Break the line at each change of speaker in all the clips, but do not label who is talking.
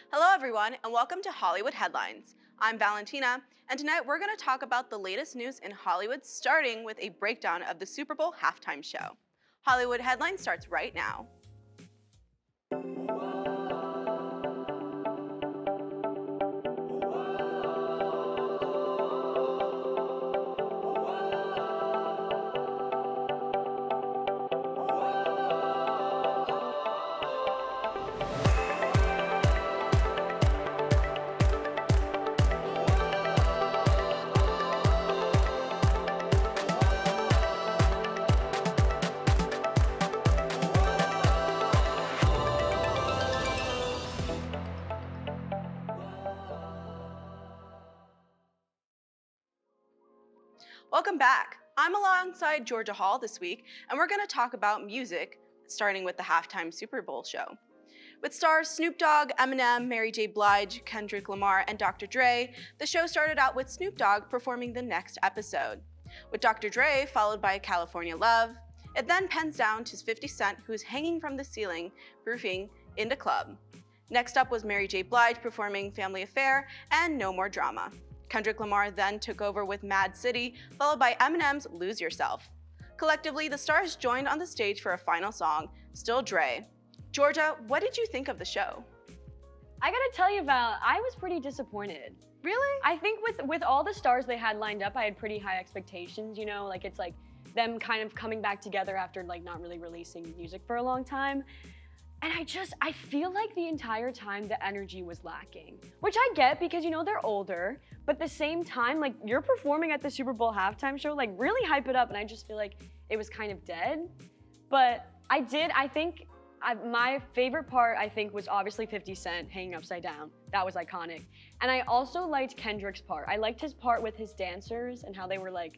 Hello everyone, and welcome to Hollywood Headlines. I'm Valentina, and tonight we're going to talk about the latest news in Hollywood, starting with a breakdown of the Super Bowl halftime show. Hollywood Headlines starts right now. Welcome back. I'm alongside Georgia Hall this week, and we're going to talk about music, starting with the halftime Super Bowl show. With stars Snoop Dogg, Eminem, Mary J. Blige, Kendrick Lamar, and Dr. Dre, the show started out with Snoop Dogg performing the next episode. With Dr. Dre followed by California Love, it then pens down to 50 Cent, who's hanging from the ceiling, roofing in the club. Next up was Mary J. Blige performing Family Affair and No More Drama. Kendrick Lamar then took over with Mad City, followed by Eminem's Lose Yourself. Collectively, the stars joined on the stage for a final song, Still Dre. Georgia, what did you think of the show?
I gotta tell you, Val, I was pretty disappointed.
Really?
I think with all the stars they had lined up, I had pretty high expectations, you know, like it's like them kind of coming back together after like not really releasing music for a long time. And I feel like the entire time the energy was lacking, which I get because, you know, they're older, but at the same time, like you're performing at the Super Bowl halftime show, like really hype it up. And I just feel like it was kind of dead. But my favorite part, I think, was obviously 50 Cent hanging upside down. That was iconic. And I also liked Kendrick's part. I liked his part with his dancers and how they were like,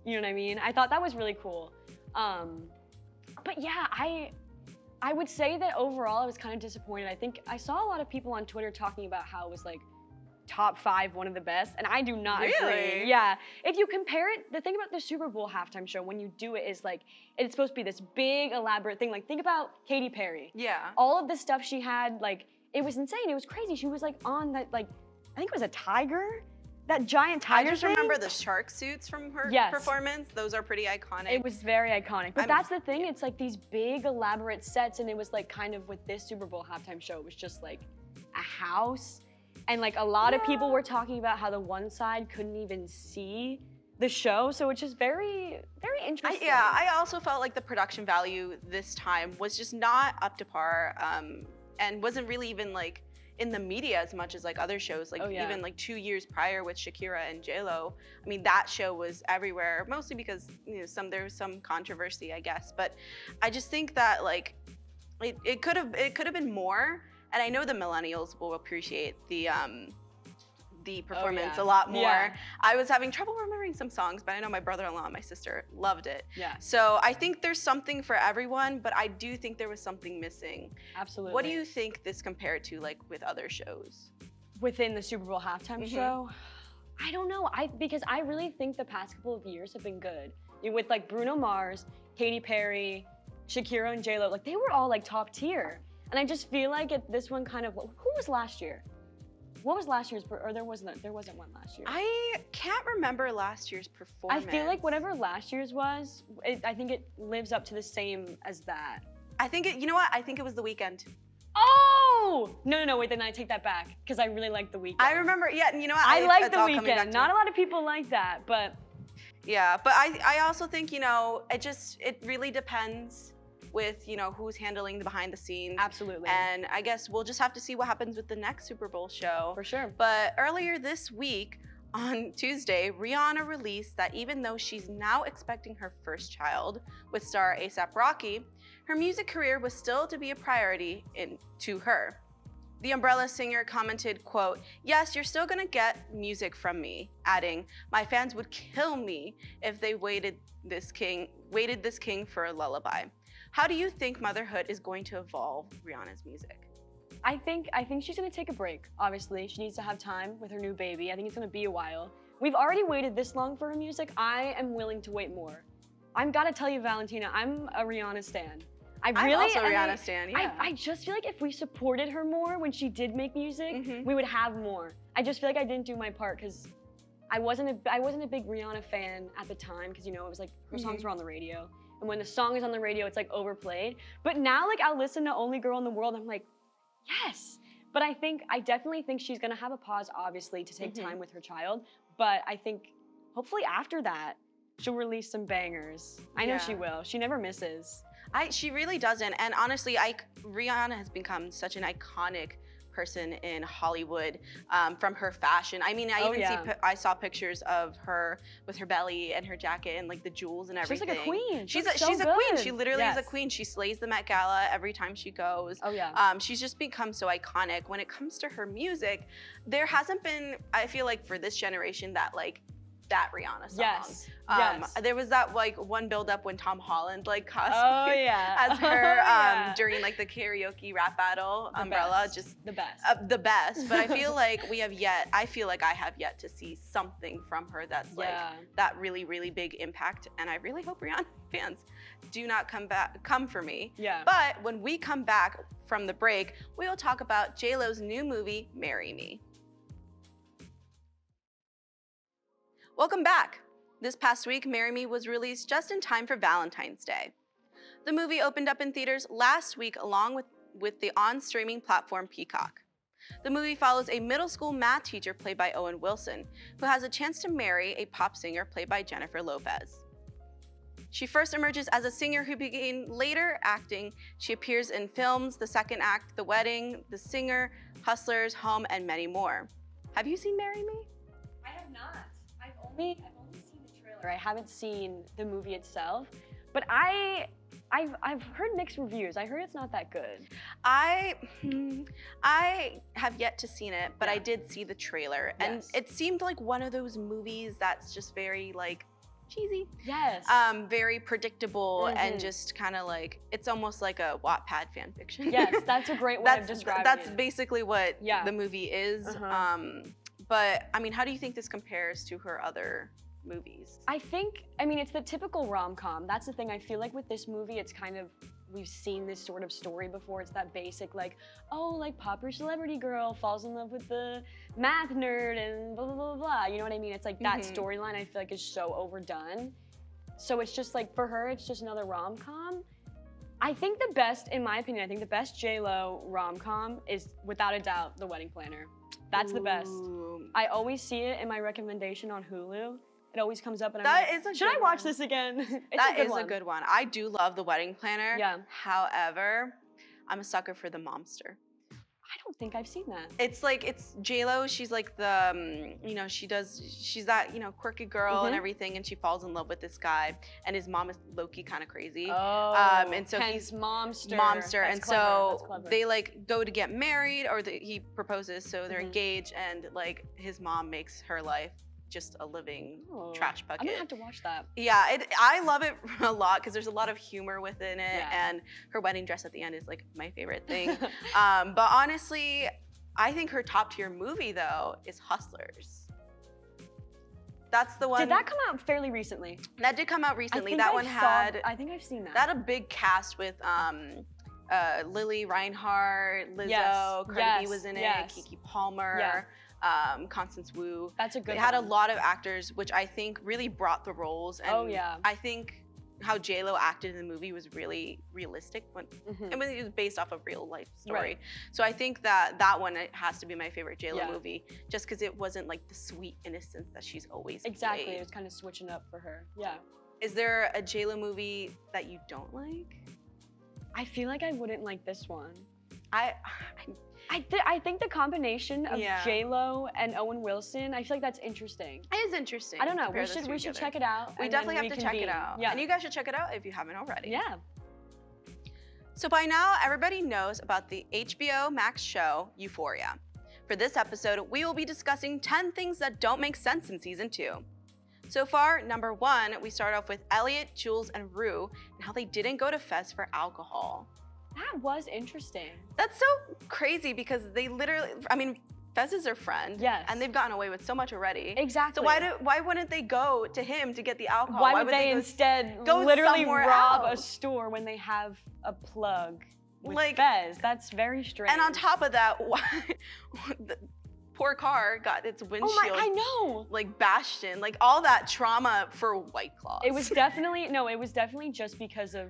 you know what I mean? I thought that was really cool. But yeah, I would say that overall I was kind of disappointed. I think I saw a lot of people on Twitter talking about how it was like top 5, one of the best, and I do not agree. Yeah, if you compare it, the thing about the Super Bowl halftime show, when you do it is like, it's supposed to be this big elaborate thing. Like think about Katy Perry.
Yeah.
All of the stuff she had, like it was insane, it was crazy. She was like on that, like, I think it was a tiger? That giant tiger
I just
thing?
remember the shark suits from her performance. Those are pretty iconic.
It was very iconic. But that's the thing, it's like these big elaborate sets, and it was like kind of with this Super Bowl halftime show, it was just like a house. And like a lot of people were talking about how the one side couldn't even see the show. So it's just very, very interesting.
I also felt like the production value this time was just not up to par, and wasn't really even like in the media as much as like other shows, like even like 2 years prior with Shakira and J-Lo. I mean, that show was everywhere, mostly because, you know, there was some controversy, I guess. But I just think that like it could have been more. And I know the millennials will appreciate the performance a lot more.
Yeah.
I was having trouble remembering some songs, but I know my brother-in-law and my sister loved it.
Yeah.
So I think there's something for everyone, but I do think there was something missing.
Absolutely.
What do you think this compared to like with other shows?
Within the Super Bowl halftime show? I don't know, because I really think the past couple of years have been good. With like Bruno Mars, Katy Perry, Shakira and J-Lo, like they were all like top tier. And I just feel like this one kind of, who was last year? What was last year's, or there wasn't one last year?
I can't remember last year's performance.
I feel like whatever last year's was, I think it lives up to the same as that.
I think you know what? I think it was The Weeknd.
Oh! No, wait, then I take that back, because I really like The Weeknd.
I remember, yeah, you know what?
I like The Weeknd. Not a lot of people like that, but.
Yeah, but I also think, you know, it really depends with, you know, who's handling the behind the scenes.
Absolutely.
And I guess we'll just have to see what happens with the next Super Bowl show.
For sure.
But earlier this week, on Tuesday, Rhianna released that even though she's now expecting her first child with star A$AP Rocky, her music career was still to be a priority to her. The Umbrella singer commented, quote, "Yes, you're still gonna get music from me," adding, "My fans would kill me if they waited this king for a lullaby." How do you think motherhood is going to evolve Rhianna's music?
I think she's gonna take a break. Obviously, she needs to have time with her new baby. I think it's gonna be a while. We've already waited this long for her music. I am willing to wait more. I've gotta tell you, Valentina, I'm a Rihanna stan. I'm
also Rihanna stan, yeah.
I just feel like if we supported her more when she did make music,
Mhm.
we would have more. I just feel like I didn't do my part because I wasn't a big Rihanna fan at the time because it was like her songs were on the radio, and when the song is on the radio, it's like overplayed. But now like I'll listen to Only Girl in the World, I'm like, yes. But I definitely think she's gonna have a pause, obviously, to take time with her child. But I think hopefully after that, she'll release some bangers. I know she will. She never misses.
She really doesn't. And honestly, Rihanna has become such an iconic person in Hollywood from her fashion. I mean, I saw pictures of her with her belly and her jacket and like the jewels and everything.
She's like a queen.
She's a queen. She literally is a queen. She slays the Met Gala every time she goes.
Oh yeah.
She's just become so iconic. When it comes to her music, there hasn't been, I feel like for this generation, that Rihanna song.
Yes.
There was that like one build up when Tom Holland like
cosplayed
as her during like the karaoke rap battle umbrella.
Best.
Just
the best.
The best. But I feel like I have yet to see something from her that's like that really, really big impact. And I really hope Rihanna fans do not come for me.
Yeah.
But when we come back from the break, we will talk about J-Lo's new movie, Marry Me. Welcome back. This past week, Marry Me was released just in time for Valentine's Day. The movie opened up in theaters last week along with the on-streaming platform Peacock. The movie follows a middle school math teacher played by Owen Wilson, who has a chance to marry a pop singer played by Jennifer Lopez. She first emerges as a singer who began later acting. She appears in films The Second Act, The Wedding, The Singer, Hustlers, Home, and many more. Have you seen Marry Me?
I have not. I've only seen the trailer. I haven't seen the movie itself, but I've heard mixed reviews. I heard it's not that good.
I have yet to see it, but I did see the trailer, and it seemed like one of those movies that's just very like cheesy.
Yes.
Very predictable and just kind of like, it's almost like a Wattpad fan fiction.
Yes, that's a great way of describing it.
That's basically what the movie is. But I mean, how do you think this compares to her other movies?
I mean, it's the typical rom-com. That's the thing. I feel like with this movie, it's kind of, we've seen this sort of story before. It's that basic, like, oh, like popular celebrity girl falls in love with the math nerd and blah, blah, blah, blah. You know what I mean? It's like that storyline I feel like is so overdone. So it's just like, for her, it's just another rom-com. I think the best, in my opinion, I think the best J-Lo rom-com is, without a doubt, The Wedding Planner. That's the best. I always see it in my recommendation on Hulu. It always comes up and I'm like, should I watch this again?
That is a good one. I do love The Wedding Planner.
Yeah.
However, I'm a sucker for the momster.
I don't think I've seen that.
It's like, it's J-Lo, she's like the, she's that, quirky girl and everything, and she falls in love with this guy, and his mom is low-key kind of crazy.
Oh,
and so he's
momster.
And so they like go to get married, or he proposes, so they're engaged, and like his mom makes her life just a living trash bucket.
I'm gonna have to watch that.
Yeah, I love it a lot because there's a lot of humor within it, and her wedding dress at the end is like my favorite thing. But honestly, I think her top tier movie though is Hustlers. That's the one.
Did that come out fairly recently?
That did come out recently.
I think I've seen that.
That had a big cast with Lily Reinhardt, Lizzo, Cardi B was in it, Keke Palmer. Constance Wu.
That's a good one.
It had a lot of actors, which I think really brought the roles. And I think how J-Lo acted in the movie was really realistic. It was based off a real life story.
Right.
So I think that one has to be my favorite J-Lo movie, just because it wasn't like the sweet innocence that she's always
Exactly,
played.
it was kind of switching up for her. Yeah.
Is there a J-Lo movie that you don't like?
I feel like I wouldn't like this one.
I
think the combination of J-Lo and Owen Wilson, I feel like that's interesting.
It is interesting.
I don't know. We should check it out.
We definitely have to check it out. Yeah. And you guys should check it out if you haven't already.
Yeah.
So by now, everybody knows about the HBO Max show, Euphoria. For this episode, we will be discussing 10 things that don't make sense in season 2. So far, number 1, we start off with Elliot, Jules, and Rue, and how they didn't go to Fest for alcohol.
That was interesting.
That's so crazy because they literally, Fez is their friend.
Yes.
And they've gotten away with so much already.
Exactly.
So why wouldn't they go to him to get the alcohol?
Why would they instead literally rob a store when they have a plug with Fez? That's very strange.
And on top of that, the poor car got its windshield
I know.
like bashed in, like all that trauma for White Claws.
It was definitely just because of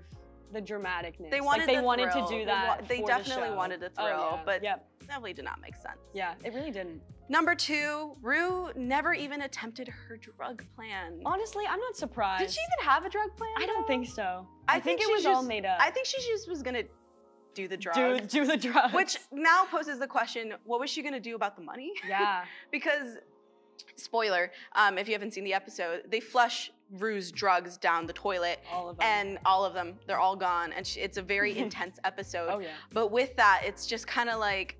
the dramaticness.
They wanted
to do that.
They definitely wanted a thrill, but
yep.
definitely did not make sense.
Yeah, it really didn't.
Number 2, Rue never even attempted her drug plan.
Honestly, I'm not surprised.
Did she even have a drug plan?
I don't think so.
I
think it was all made up.
I think she just was gonna do the drugs.
Do the drugs.
Which now poses the question, what was she gonna do about the money?
Yeah.
Because, spoiler, if you haven't seen the episode, they flush Rue's drugs down the toilet.
All of them.
And all of them, they're all gone. And it's a very intense episode.
Oh yeah.
But with that, it's just kind of like,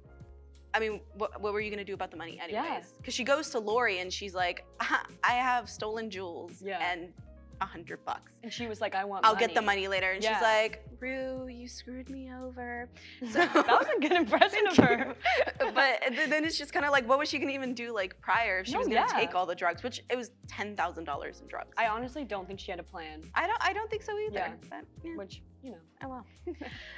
I mean, what were you gonna do about the money anyways? Because she goes to Lori and she's like, I have stolen jewels and $100.
And she was like, I want
I'll
money.
get the money later. And she's like, Rue, you screwed me over. So
that was a good impression of her.
But then it's just kind of like, what was she gonna even do like prior if she was gonna take all the drugs, which it was $10,000 in drugs.
I honestly don't think she had a plan.
I don't think so either.
Yeah.
But,
Which, you know.
Oh well.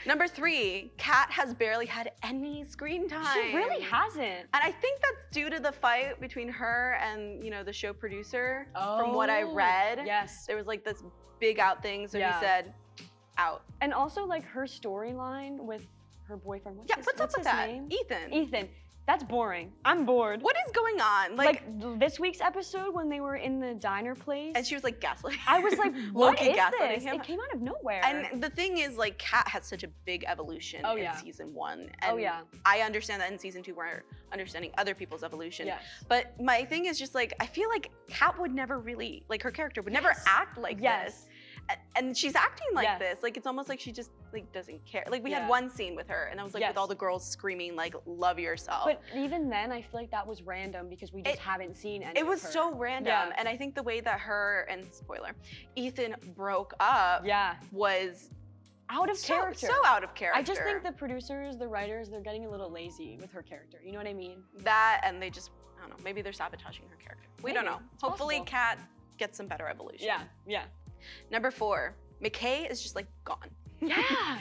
Number 3, Kat has barely had any screen time.
She really hasn't.
And I think that's due to the fight between her and, the show producer. From what I read.
Yes.
There was like this big out thing, so he said, out.
And also like her storyline with her boyfriend. What's
up with that?
Name?
Ethan.
That's boring. I'm bored.
What is going on?
Like this week's episode when they were in the diner place.
And she was like gaslighting.
I was like, what is this?
Him.
It came out of nowhere.
And the thing is, like, Kat had such a big evolution in season 1. And I understand that in season 2 we're understanding other people's evolution.
Yes.
But my thing is just like, I feel like Kat would never really, like her character would never act like this. And she's acting like this. Like, it's almost like she just like doesn't care. Like, we had one scene with her and that was like with all the girls screaming like, love yourself.
But even then, I feel like that was random because we just haven't seen any
It was so random. And I think the way that her, and spoiler, Ethan broke up was
out of character.
So out of character.
I just think the producers, the writers, they're getting a little lazy with her character. You know what I mean?
That, and they just, I don't know, maybe they're sabotaging her character. We don't know. Hopefully Kat gets some better evolution.
Yeah.
Number 4, McKay is just like gone.
Yeah.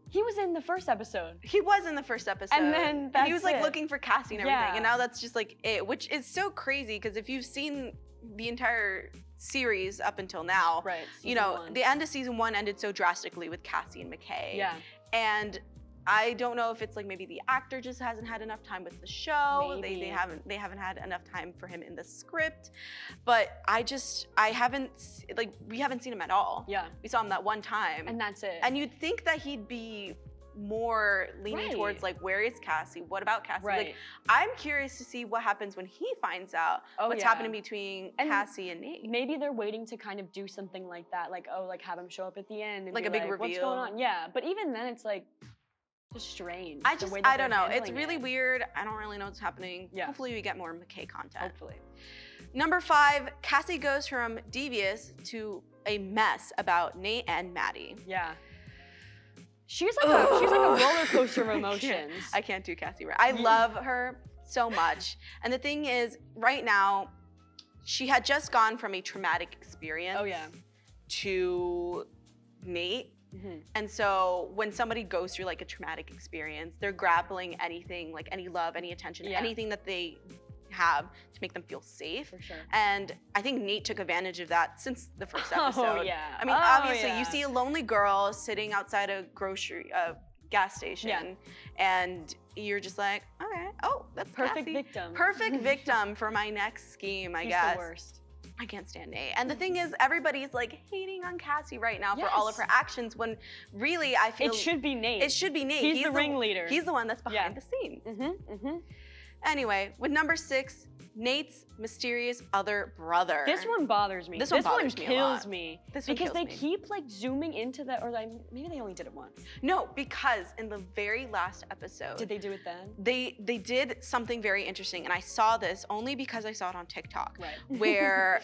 He was in the first episode.
He was in the first episode.
And then that's
he was like looking for Cassie and everything.
Yeah.
And now that's just like it, which is so crazy because if you've seen the entire series up until now, the end of season 1 ended so drastically with Cassie and McKay.
Yeah.
And I don't know if it's like maybe the actor just hasn't had enough time with the show.
Maybe.
They haven't had enough time for him in the script. But we haven't seen him at all.
Yeah.
We saw him that one time.
And that's it.
And you'd think that he'd be more leaning towards like, where is Cassie? What about Cassie?
Right.
Like, I'm curious to see what happens when he finds out what's happening between Cassie and Nate.
Maybe they're waiting to kind of do something like that, like have him show up at the end and
like
be
a big reveal.
What's going on? Yeah, but even then, it's like just strange.
I don't know. It's really weird. I don't really know what's happening.
Yeah.
Hopefully we get more McKay content.
Hopefully.
Number 5, Cassie goes from devious to a mess about Nate and Maddie.
Yeah. She's like a roller coaster of emotions.
I can't do Cassie right. I love her so much. And the thing is, right now, she had just gone from a traumatic experience to Nate. And so when somebody goes through like a traumatic experience, they're grappling anything, like any love, any attention, anything that they have to make them feel safe.
For sure.
And I think Nate took advantage of that since the first episode.
Oh yeah.
I mean, obviously you see a lonely girl sitting outside a gas station and you're just like, okay, that's
perfect
Cassie.
victim.
Perfect victim for my next scheme, I guess.
The worst.
I can't stand Nate. And the thing is, everybody's like hating on Cassie right now for all of her actions when really I feel
it should be Nate.
It should be Nate.
He's the ringleader.
He's the one that's behind the scenes. Anyway, with number 6, Nate's mysterious other brother.
This one bothers me.
This one
kills me.
This one
because
kills
they
me.
keep like zooming into the, maybe they only did it once.
No, because in the very last episode.
Did they do it then?
They did something very interesting, and I saw this only because I saw it on TikTok.
Right.
Where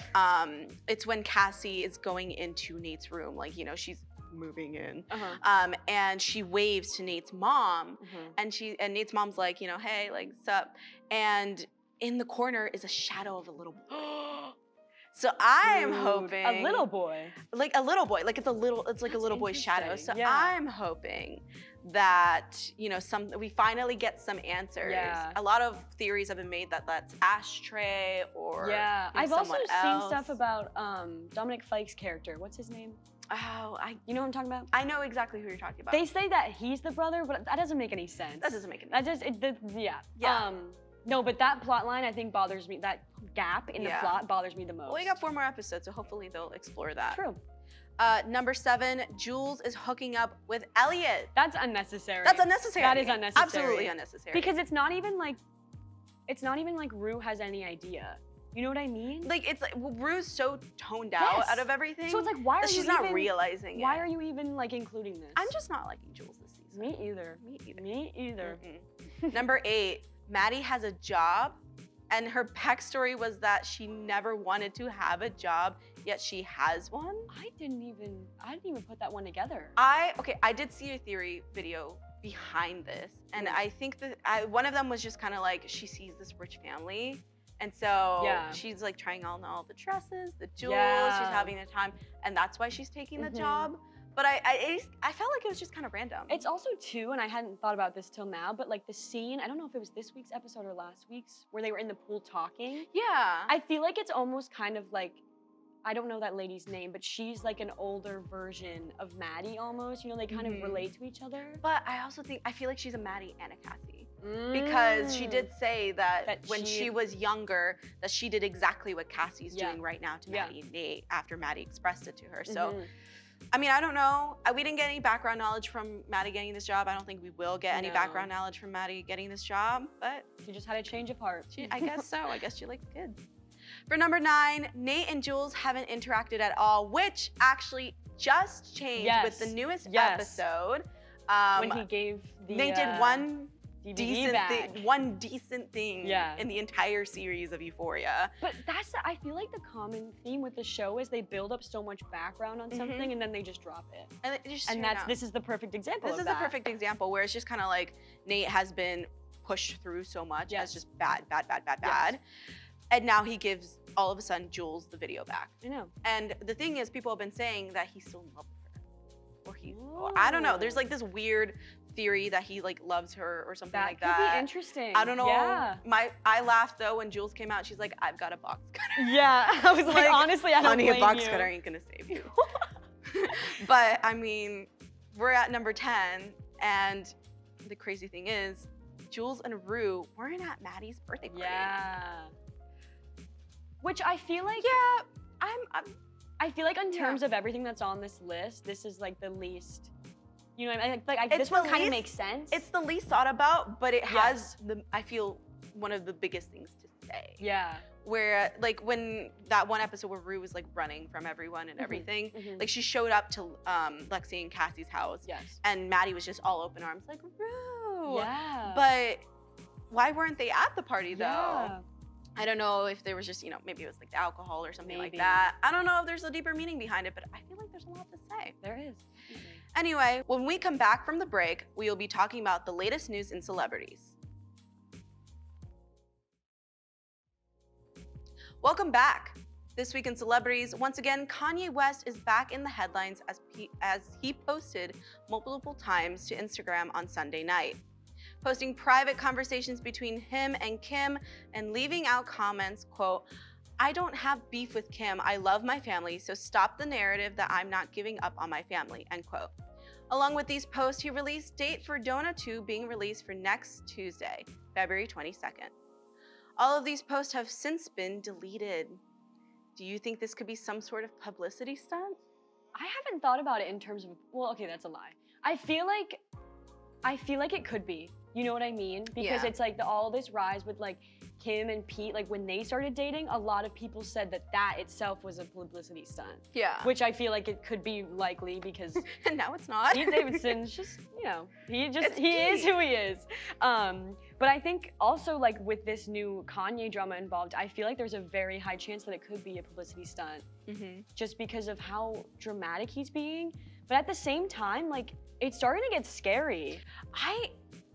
it's when Cassie is going into Nate's room, like she's moving in.
Uh-huh.
And she waves to Nate's mom, and Nate's mom's like, you know, hey, like, sup? And in the corner is a shadow of a little boy. So I'm hoping
a little boy,
like a little boy, like it's like a little boy's shadow. So
yeah.
I'm hoping that, you know, we finally get some answers.
Yeah.
A lot of theories have been made that that's Ashtray or
yeah.
you know,
I've also
else.
seen stuff about Dominic Fike's character. What's his name?
Oh,
you know what I'm talking about?
I know exactly who you're talking about.
They say that he's the brother, but that doesn't make any sense.
That doesn't make any sense.
Yeah. No, but that plot line I think bothers me. That gap in the plot bothers me the most.
Well, we got 4 more episodes, so hopefully they'll explore that.
True.
Number 7, Jules is hooking up with Elliot.
That's unnecessary.
That's unnecessary.
That is unnecessary.
Absolutely unnecessary.
Because it's not even like Rue has any idea. You know what I mean?
Like it's like Rue's so toned out of everything.
So it's like why are
she's not realizing it.
Why are you even like including this?
I'm just not liking Jules this season.
Me either.
Number 8, Maddie has a job, and her backstory was that she never wanted to have a job, yet she has one.
I didn't even put that one together.
I did see a theory video behind this, and I think that one of them was just kind of like she sees this rich family, and so she's like trying on all the dresses, the jewels, she's having a time, and that's why she's taking the job. But I felt like it was just kind of random.
It's also too, and I hadn't thought about this till now, but like the scene, I don't know if it was this week's episode or last week's, where they were in the pool talking.
Yeah.
I feel like it's almost kind of like, I don't know that lady's name, but she's like an older version of Maddie almost. You know, they kind of relate to each other.
But I feel like she's a Maddie and a Cassie. Because she did say that when she was younger, that she did exactly what Cassie's doing right now to Maddie and Nate after Maddie expressed it to her. So. I mean, I don't know. We didn't get any background knowledge from Maddie getting this job. I don't think we will get any background knowledge from Maddie getting this job, but
she just had a change of heart.
I guess so. I guess she likes kids. For number 9, Nate and Jules haven't interacted at all, which actually just changed with the newest episode.
When he gave
Nate did one
DVD
decent thing in the entire series of Euphoria.
But I feel like the common theme with the show is they build up so much background on something and then they just drop it. And this is the perfect example.
This is the perfect example where it's just kind of like Nate has been pushed through so much as just bad. And now he gives all of a sudden Jules the video back.
I know.
And the thing is, people have been saying that he's still in love with her. Or I don't know. There's like this weird theory that he like loves her or something like that.
That could be interesting.
I don't know. Yeah. I laughed though when Jules came out. She's like, I've got a box cutter.
Yeah. I was like, honestly, I don't blame you.
Honey, a box cutter ain't gonna save you. But I mean, we're at number 10, and the crazy thing is, Jules and Rue weren't at Maddie's birthday party.
Yeah. Which I feel like.
Yeah.
I feel like in terms of everything that's on this list, this is like the least. You know what I mean? Like this one kind of makes sense.
It's the least thought about, but it has I feel one of the biggest things to say.
Yeah.
Where like when that one episode where Rue was like running from everyone and everything, like she showed up to Lexi and Cassie's house.
Yes.
And Maddie was just all open arms like, Rue.
Yeah.
But why weren't they at the party though?
Yeah.
I don't know if there was just, you know, maybe it was like the alcohol or something like that. I don't know if there's a deeper meaning behind it, but I feel like there's a lot to say.
There is.
Anyway, when we come back from the break, we will be talking about the latest news in celebrities. Welcome back. This week in celebrities, once again, Kanye West is back in the headlines as he posted multiple times to Instagram on Sunday night, posting private conversations between him and Kim and leaving out comments, quote, I don't have beef with Kim. I love my family, so stop the narrative that I'm not giving up on my family, end quote. Along with these posts, he released date for Dona 2 being released for next Tuesday, February 22nd. All of these posts have since been deleted. Do you think this could be some sort of publicity stunt?
I haven't thought about it in terms of, well, okay, that's a lie. I feel like it could be. You know what I mean? Because it's like all this rise with like Kim and Pete, like when they started dating, a lot of people said that itself was a publicity stunt.
Yeah.
Which I feel like it could be likely because
and now it's not.
Pete Davidson's just, you know, he is who he is. But I think also like with this new Kanye drama involved, I feel like there's a very high chance that it could be a publicity stunt. Just because of how dramatic he's being. But at the same time, like, it's starting to get scary.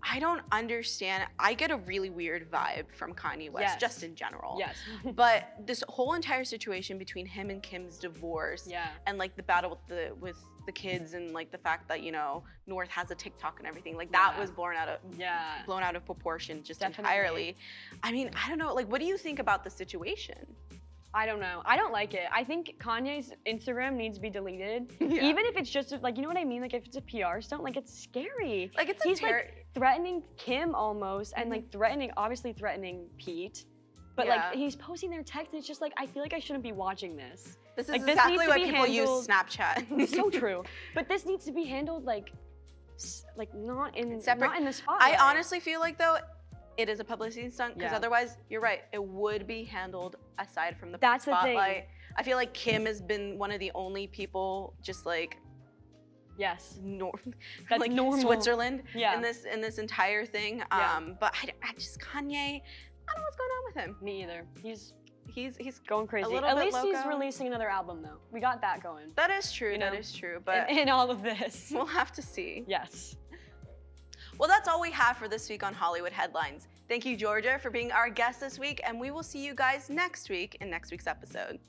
I don't understand. I get a really weird vibe from Kanye West,
Yes.
just in general.
Yes.
But this whole entire situation between him and Kim's divorce,
Yeah.
and like the battle with the kids, and like the fact that, you know, North has a TikTok and everything, like that
Yeah.
was blown out of proportion just
Definitely.
entirely. I mean, I don't know. Like, what do you think about the situation?
I don't know. I don't like it. I think Kanye's Instagram needs to be deleted.
Yeah.
Even if it's just, like, you know what I mean? Like, if it's a PR stunt, like, it's scary.
Like, it's
He's like threatening Kim almost, and like obviously threatening Pete. But
Yeah.
like, he's posting their text, and it's just like, I feel like I shouldn't be watching this.
This is
Like, this
exactly
needs to
why
be
people use
handled-
Snapchat.
So true. But this needs to be handled like not in
Separate.
not in the spotlight.
I honestly feel like, though, it is a publicity stunt, because
Yeah.
otherwise, you're right, it would be handled aside from the
That's the thing.
spotlight. I feel like Kim has been one of the only people just like
Yes.
That's like
normal.
Switzerland
Yeah.
in this entire thing.
Yeah.
But I just Kanye, I don't know what's going on with him.
Me either.
He's
Going crazy.
little
At
bit
least he's
loco.
releasing another album though. We got that going.
That is true.
You
That
know?
is true. But
in all of this.
we'll have to see.
Yes.
Well, that's all we have for this week on Hollywood Headlines. Thank you, Georgia, for being our guest this week, and we will see you guys next week in next week's episode.